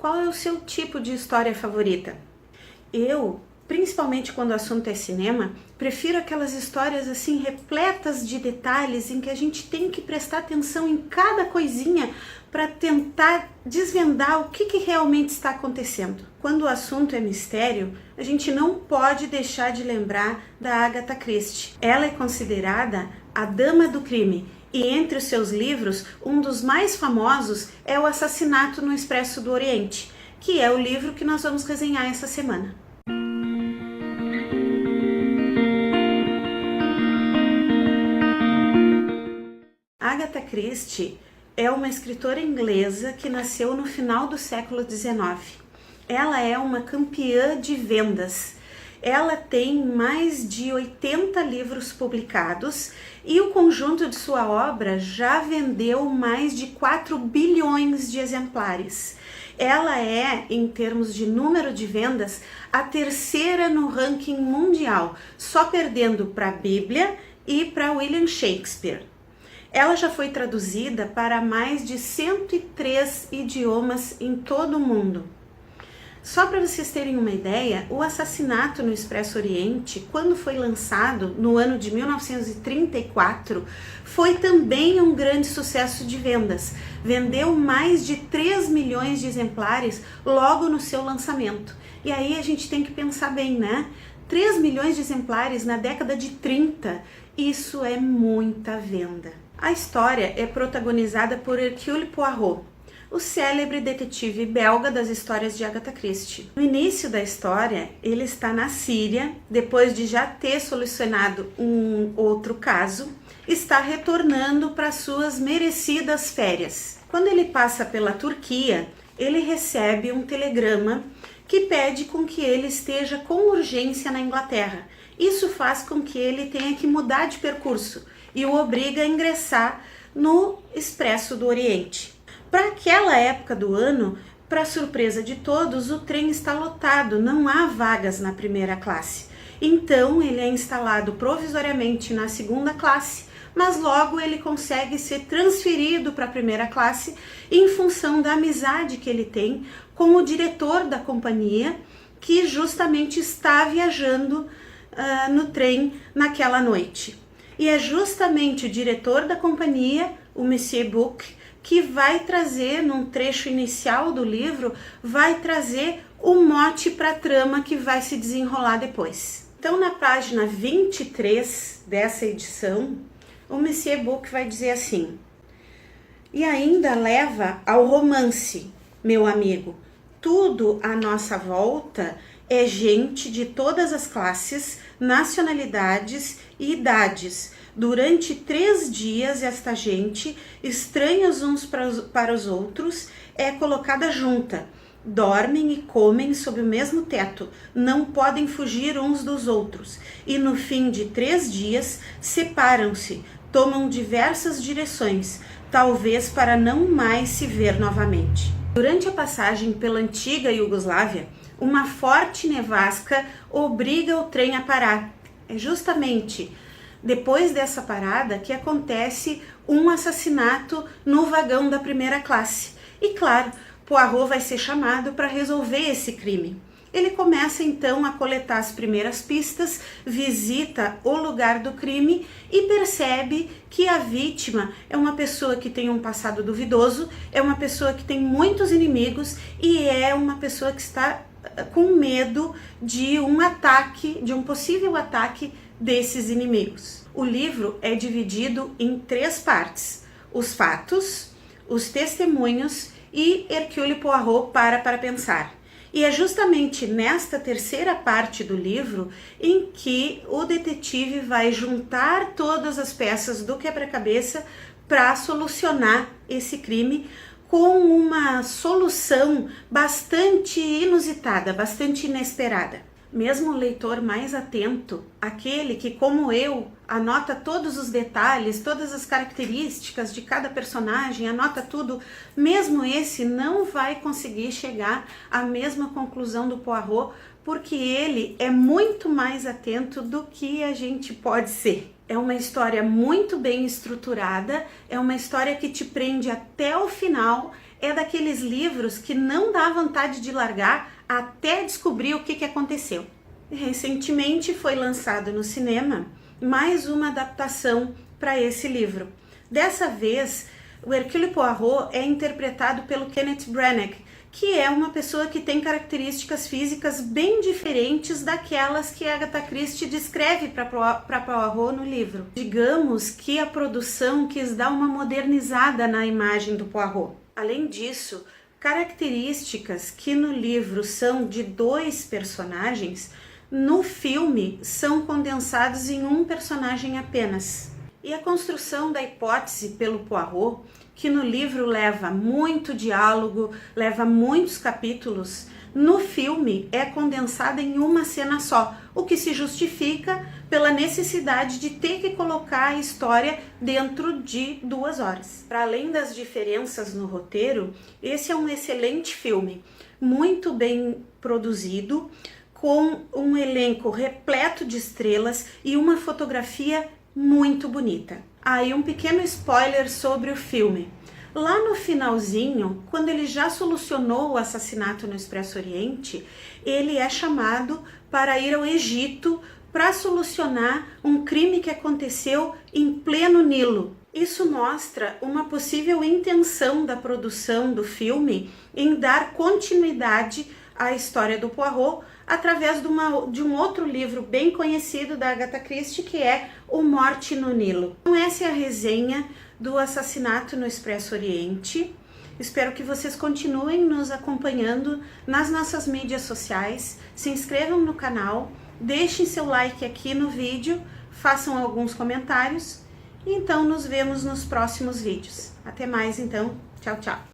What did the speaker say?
Qual é o seu tipo de história favorita? Eu, principalmente quando o assunto é cinema, prefiro aquelas histórias assim repletas de detalhes em que a gente tem que prestar atenção em cada coisinha para tentar desvendar o que realmente está acontecendo. Quando o assunto é mistério, a gente não pode deixar de lembrar da Agatha Christie. Ela é considerada a dama do crime e entre os seus livros, um dos mais famosos é O Assassinato no Expresso do Oriente, que é o livro que nós vamos resenhar essa semana. Agatha Christie é uma escritora inglesa que nasceu no final do século XIX. Ela é uma campeã de vendas. Ela tem mais de 80 livros publicados e o conjunto de sua obra já vendeu mais de 4 bilhões de exemplares. Ela é, em termos de número de vendas, a terceira no ranking mundial, só perdendo para a Bíblia e para William Shakespeare. Ela já foi traduzida para mais de 103 idiomas em todo o mundo. Só para vocês terem uma ideia, O Assassinato no Expresso Oriente, quando foi lançado no ano de 1934, foi também um grande sucesso de vendas. Vendeu mais de 3 milhões de exemplares logo no seu lançamento. E aí a gente tem que pensar bem, né? 3 milhões de exemplares na década de 30, isso é muita venda. A história é protagonizada por Hercule Poirot, o célebre detetive belga das histórias de Agatha Christie. No início da história, ele está na Síria, depois de já ter solucionado um outro caso, está retornando para suas merecidas férias. Quando ele passa pela Turquia, ele recebe um telegrama que pede com que ele esteja com urgência na Inglaterra. Isso faz com que ele tenha que mudar de percurso e o obriga a ingressar no Expresso do Oriente. Para aquela época do ano, para surpresa de todos, o trem está lotado, não há vagas na primeira classe. Então ele é instalado provisoriamente na segunda classe, mas logo ele consegue ser transferido para a primeira classe em função da amizade que ele tem com o diretor da companhia, que justamente está viajando no trem naquela noite. E é justamente o diretor da companhia, o Monsieur Bouc, que vai trazer, num trecho inicial do livro, vai trazer o mote para a trama que vai se desenrolar depois. Então, na página 23 dessa edição, o Monsieur Bouc vai dizer assim: e ainda leva ao romance, meu amigo. Tudo à nossa volta é gente de todas as classes, nacionalidades e idades. Durante 3 dias, esta gente, estranhos uns para os outros, é colocada junta. Dormem e comem sob o mesmo teto, não podem fugir uns dos outros. E no fim de 3 dias, separam-se, tomam diversas direções, talvez para não mais se ver novamente. Durante a passagem pela antiga Iugoslávia, uma forte nevasca obriga o trem a parar. É justamente depois dessa parada que acontece um assassinato no vagão da primeira classe. E claro, Poirot vai ser chamado para resolver esse crime. Ele começa então a coletar as primeiras pistas, visita o lugar do crime e percebe que a vítima é uma pessoa que tem um passado duvidoso, é uma pessoa que tem muitos inimigos e é uma pessoa que está com medo de um ataque, de um possível ataque desses inimigos. O livro é dividido em 3 partes: os fatos, os testemunhos e Hercule Poirot para pensar. E é justamente nesta terceira parte do livro em que o detetive vai juntar todas as peças do quebra-cabeça para solucionar esse crime com uma solução bastante inusitada, bastante inesperada. Mesmo o leitor mais atento, aquele que, como eu, anota todos os detalhes, todas as características de cada personagem, anota tudo, mesmo esse não vai conseguir chegar à mesma conclusão do Poirot, porque ele é muito mais atento do que a gente pode ser. É uma história muito bem estruturada, é uma história que te prende até o final, é daqueles livros que não dá vontade de largar até descobrir o que aconteceu. Recentemente foi lançado no cinema mais uma adaptação para esse livro. Dessa vez, o Hercule Poirot é interpretado pelo Kenneth Branagh, que é uma pessoa que tem características físicas bem diferentes daquelas que Agatha Christie descreve para Poirot no livro. Digamos que a produção quis dar uma modernizada na imagem do Poirot. Além disso, características que no livro são de 2 personagens, no filme são condensados em um personagem apenas. E a construção da hipótese pelo Poirot, que no livro leva muito diálogo, leva muitos capítulos, no filme é condensada em uma cena só, o que se justifica pela necessidade de ter que colocar a história dentro de 2 horas. Para além das diferenças no roteiro, esse é um excelente filme, muito bem produzido, com um elenco repleto de estrelas e uma fotografia muito bonita. Aí um pequeno spoiler sobre o filme. Lá no finalzinho, quando ele já solucionou o assassinato no Expresso Oriente, ele é chamado para ir ao Egito para solucionar um crime que aconteceu em pleno Nilo. Isso mostra uma possível intenção da produção do filme em dar continuidade à história do Poirot através de um outro livro bem conhecido da Agatha Christie, que é O Morte no Nilo. Então essa é a resenha do Assassinato no Expresso Oriente. Espero que vocês continuem nos acompanhando nas nossas mídias sociais, se inscrevam no canal, deixem seu like aqui no vídeo, façam alguns comentários e então nos vemos nos próximos vídeos. Até mais então, tchau, tchau!